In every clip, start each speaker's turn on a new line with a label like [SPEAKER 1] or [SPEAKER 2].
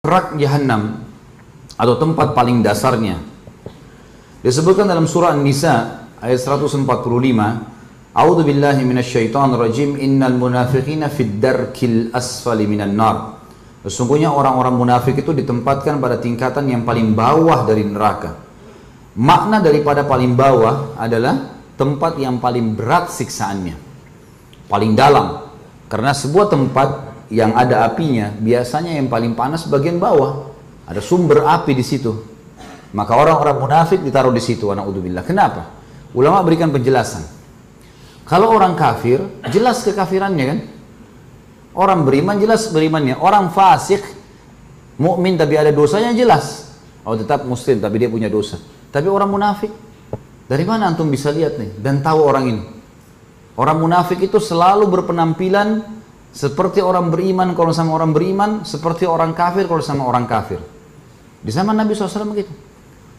[SPEAKER 1] Neraka Jahannam atau tempat paling dasarnya disebutkan dalam surah An-Nisa ayat 145, A'udzu billahi minasyaitonir rajim, innal munafiqina fid darkil asfali minan nar. Sesungguhnya orang-orang munafik itu ditempatkan pada tingkatan yang paling bawah dari neraka. Makna daripada paling bawah adalah tempat yang paling berat siksaannya, paling dalam. Karena sebuah tempat yang ada apinya, biasanya yang paling panas bagian bawah. Ada sumber api di situ. Maka orang-orang munafik ditaruh di situ. Na'udzubillah. Kenapa? Ulama berikan penjelasan. Kalau orang kafir, jelas kekafirannya kan? Orang beriman jelas berimannya. Orang fasik, mukmin tapi ada dosanya jelas. Oh, tetap muslim tapi dia punya dosa. Tapi orang munafik, dari mana antum bisa lihat nih dan tahu orang ini? Orang munafik itu selalu berpenampilan seperti orang beriman kalau sama orang beriman, seperti orang kafir kalau sama orang kafir. Di zaman Nabi SAW begitu.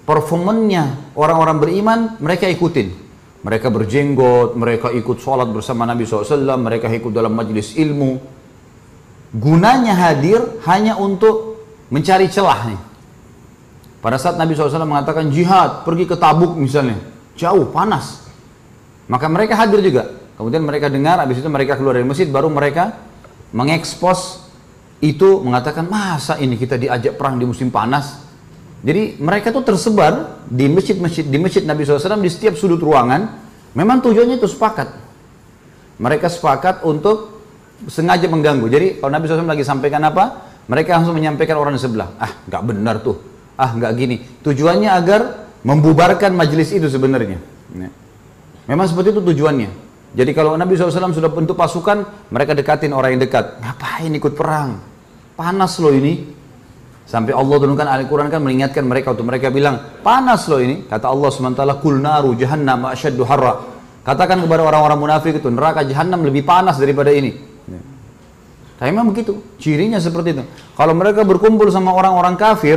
[SPEAKER 1] Performannya orang-orang beriman mereka ikutin. Mereka berjenggot, mereka ikut sholat bersama Nabi SAW, mereka ikut dalam majelis ilmu. Gunanya hadir hanya untuk mencari celah nih. Pada saat Nabi SAW mengatakan jihad, pergi ke Tabuk misalnya, jauh, panas. Maka mereka hadir juga. Kemudian mereka dengar, habis itu mereka keluar dari masjid, baru mereka mengekspos itu, mengatakan masa ini kita diajak perang di musim panas. Jadi mereka tuh tersebar di masjid Nabi SAW di setiap sudut ruangan. Memang tujuannya itu sepakat. Mereka sepakat untuk sengaja mengganggu. Jadi kalau Nabi SAW lagi sampaikan apa, mereka langsung menyampaikan orang di sebelah. Ah, nggak benar tuh. Ah, nggak gini. Tujuannya agar membubarkan majelis itu sebenarnya. Memang seperti itu tujuannya. Jadi kalau Nabi SAW sudah bentuk pasukan, mereka dekatin orang yang dekat. Ngapain ikut perang? Panas loh ini. Sampai Allah turunkan Al-Quran kan mengingatkan mereka untuk mereka bilang, panas loh ini. Kata Allah SWT, Kul naru jahannam asyaddu harra. Katakan kepada orang-orang munafik itu, neraka jahannam lebih panas daripada ini. Tapi memang begitu, cirinya seperti itu. Kalau mereka berkumpul sama orang-orang kafir,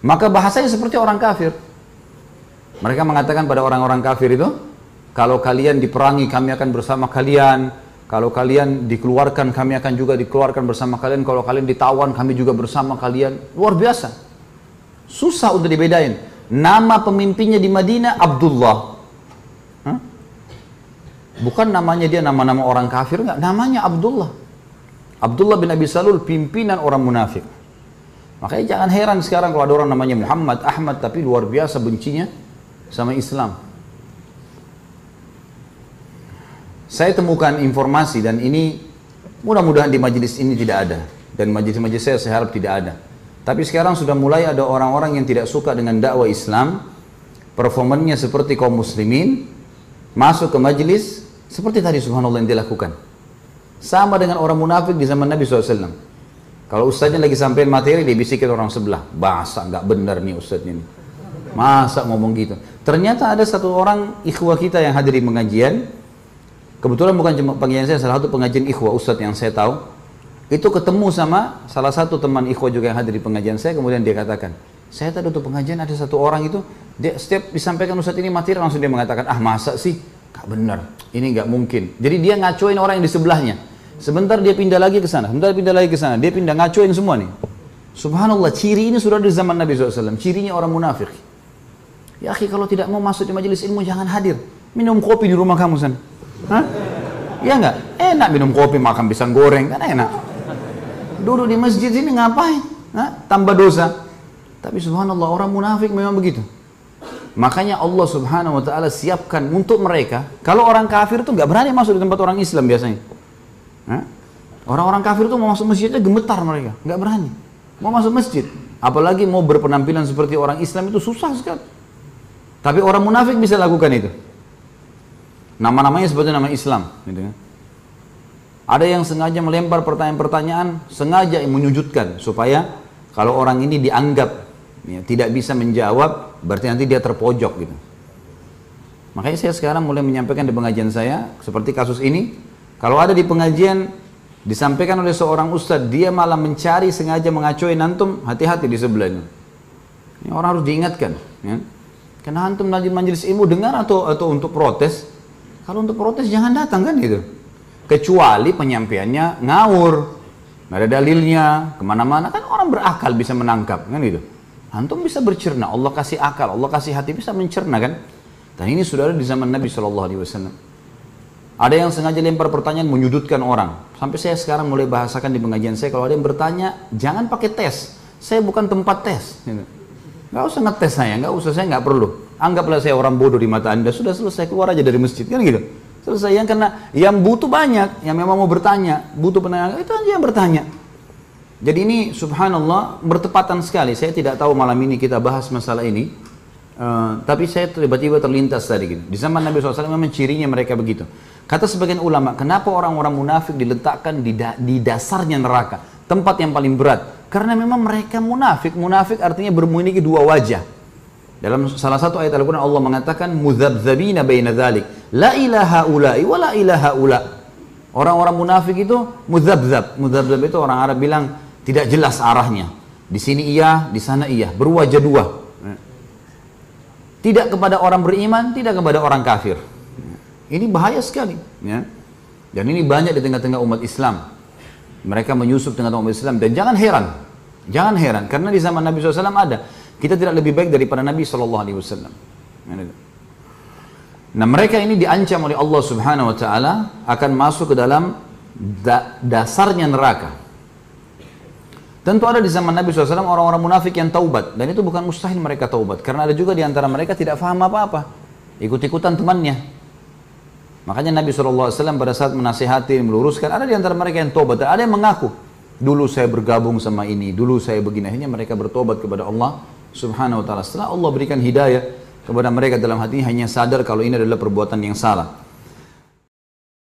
[SPEAKER 1] maka bahasanya seperti orang kafir. Mereka mengatakan pada orang-orang kafir itu, kalau kalian diperangi kami akan bersama kalian, kalau kalian dikeluarkan kami akan juga dikeluarkan bersama kalian, kalau kalian ditawan kami juga bersama kalian. Luar biasa. Susah untuk dibedain. Nama pemimpinnya di Madinah Abdullah. Bukan namanya dia nama-nama orang kafir, enggak, namanya Abdullah. Abdullah bin Abi Salul, pimpinan orang munafik. Makanya jangan heran sekarang kalau ada orang namanya Muhammad, Ahmad, tapi luar biasa bencinya sama Islam. Saya temukan informasi dan ini mudah-mudahan di majelis ini tidak ada. Dan majelis-majelis saya harap tidak ada. Tapi sekarang sudah mulai ada orang-orang yang tidak suka dengan dakwah Islam. Performannya seperti kaum muslimin. Masuk ke majelis seperti tadi subhanallah yang dilakukan. Sama dengan orang munafik di zaman Nabi SAW. Kalau ustaznya lagi sampaikan materi, dia bisikin orang sebelah. Bahasa nggak benar nih ustaznya ini. Masa ngomong gitu. Ternyata ada satu orang ikhwah kita yang hadir di pengajian. Kebetulan bukan cuma pengajian saya, salah satu pengajian ikhwah ustadz yang saya tahu. Itu ketemu sama salah satu teman ikhwah juga yang hadir di pengajian saya. Kemudian dia katakan, saya tadi untuk pengajian ada satu orang itu, dia setiap disampaikan ustadz ini materi langsung dia mengatakan, ah masa sih? Gak benar, ini gak mungkin. Jadi dia ngacoin orang yang di sebelahnya. Sebentar dia pindah lagi ke sana, sebentar pindah lagi ke sana. Dia pindah ngacoin semua nih. Subhanallah, ciri ini sudah di zaman Nabi SAW. Cirinya orang munafik. Ya akhi, kalau tidak mau masuk di majelis ilmu jangan hadir. Minum kopi di rumah kamu sana. Hah? Ya enggak? Enak minum kopi, makan pisang goreng, kan enak. Duduk di masjid ini ngapain? Hah? Tambah dosa. Tapi subhanallah orang munafik memang begitu. Makanya Allah subhanahu wa ta'ala siapkan untuk mereka. Kalau orang kafir itu nggak berani masuk di tempat orang Islam biasanya. Hah? Orang-orang kafir itu mau masuk masjidnya gemetar mereka, nggak berani. Mau masuk masjid, apalagi mau berpenampilan seperti orang Islam itu susah sekali. Tapi orang munafik bisa lakukan itu. Nama-namanya seperti nama Islam, gitu kan. Ada yang sengaja melempar pertanyaan-pertanyaan, sengaja menyujudkan supaya kalau orang ini dianggap ya, tidak bisa menjawab, berarti nanti dia terpojok gitu. Makanya saya sekarang mulai menyampaikan di pengajian saya seperti kasus ini. Kalau ada di pengajian disampaikan oleh seorang ustadz, dia malah mencari sengaja mengacoin antum, hati-hati di sebelahnya. Ini orang harus diingatkan, ya. Karena antum di majelis ilmu dengar atau untuk protes. Kalau untuk protes jangan datang kan gitu. Kecuali penyampaiannya ngawur. nggak ada dalilnya, kemana-mana, kan orang berakal bisa menangkap, kan gitu. Antum bisa bercerna, Allah kasih akal, Allah kasih hati, bisa mencerna kan. Dan ini sudah ada di zaman Nabi SAW. Ada yang sengaja lempar pertanyaan menyudutkan orang. Sampai saya sekarang mulai bahasakan di pengajian saya, kalau ada yang bertanya, jangan pakai tes. Saya bukan tempat tes. Gitu. Nggak usah ngetes saya, nggak usah, saya nggak perlu. Anggaplah saya orang bodoh di mata Anda, sudah selesai, keluar aja dari masjid, kan gitu. Selesai, yang karena yang butuh banyak, yang memang mau bertanya, butuh penanya, itu aja yang bertanya. Jadi ini subhanallah bertepatan sekali. Saya tidak tahu malam ini kita bahas masalah ini, tapi saya tiba-tiba terlintas tadi gitu. Di zaman Nabi SAW memang cirinya mereka begitu. Kata sebagian ulama, kenapa orang-orang munafik diletakkan di dasarnya neraka, tempat yang paling berat? Karena memang mereka munafik. Munafik artinya memiliki dua wajah. Dalam salah satu ayat Al-Quran Allah mengatakan mudzabdzabina baina dzalik, la ilaha ula'i wa la ilaha ula. Orang-orang munafik itu mudzabdzab. Mudzabdzab itu orang Arab bilang tidak jelas arahnya. Di sini iya, di sana iya, berwajah dua. Tidak kepada orang beriman, tidak kepada orang kafir. Ini bahaya sekali, ya. Dan ini banyak di tengah-tengah umat Islam. Mereka menyusup tengah umat Islam, dan jangan heran, karena di zaman Nabi SAW ada. Kita tidak lebih baik daripada Nabi SAW. Nah, mereka ini diancam oleh Allah Subhanahu Wa Taala akan masuk ke dalam dasarnya neraka. Tentu ada di zaman Nabi SAW orang-orang munafik yang taubat, dan itu bukan mustahil mereka taubat, karena ada juga di antara mereka tidak faham apa-apa, ikut-ikutan temannya. Makanya Nabi SAW pada saat menasihati, meluruskan, ada di antara mereka yang taubat, ada yang mengaku, dulu saya bergabung sama ini, dulu saya begini, akhirnya mereka bertobat kepada Allah Subhanahu Wa Taala. Setelah Allah berikan hidayah kepada mereka dalam hatinya, hanya sadar kalau ini adalah perbuatan yang salah.